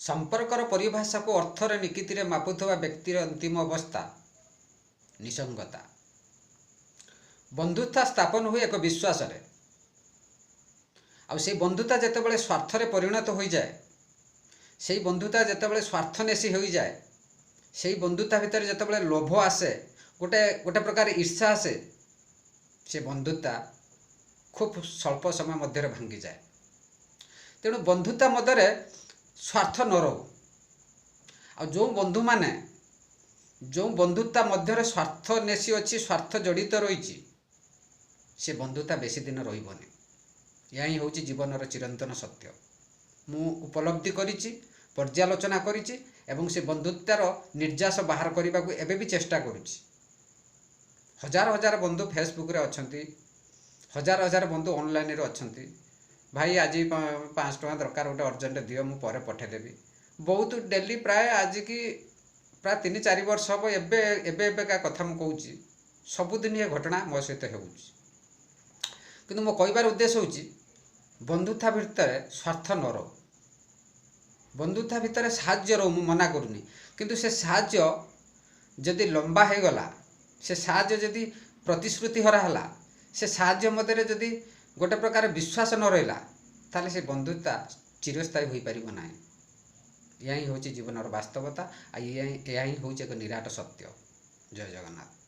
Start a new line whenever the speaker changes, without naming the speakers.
संपर्कर परिभाषा को अर्थर निकिति रे मापुथवा व्यक्तिर अंतिम अवस्था निसंगता। बंधुता स्थापन हुए एक विश्वास रे से बंधुता जितेबाला स्वार्थ रे परिणत हो जाए, से बंधुता जितेबाला स्वार्थनेसी हो जाए, से बंधुता भितर जितेबाला लोभ आसे, गोटे गोटे प्रकार ईर्षा आसे, से बंधुता खूब स्वल्प समय मध्य भांगी जाए। तेणु बंधुता मध्य स्वार्थ न रो आ जो बंधु माने जो बंधुता मध्य स्वार्थनेसी अच्छी स्वार्थ जड़ित रही से बंधुता बेसी दिन रही। यह ही हूँ जीवन चिरंतन सत्य। मु उपलब्धि करिछि, पर्यालोचना करिछि एवं से बंधुतार निर्यास बाहर करने को एबे भी चेष्टा करुछि। हजार हजार बंधु फेसबुक रे अछंती, हजार हजार बंधु ऑनलाइन रे अछंती। भाई आज 500 टका दरकार, गोटे अर्जेंट दियो, मु पर पठेदेवी। बहुत डेली प्राय आज की प्राय 3-4 वर्ष हम एबे का कथा मु कहूँ, सबुदिन ये घटना मो सहित होउछि। किंतु मो कहबार उद्देश्य होउछि बंधुता भितर स्वार्थ न रो। बंधुता भितर साहाय्य रो, मु मना करूनी, किंतु से साहाय्य जदि लंबा हो गला, से साहाय्य जदि प्रतिश्रुति हरा हला, से साहाय्य मध्य जदि गोटे प्रकार विश्वास न रहा, ताले से बंधुता चिरस्थायी हो पारिबो नाही। यही हूँ जीवन वास्तवता, यही हूँ एक निराट सत्य। जय जगन्नाथ।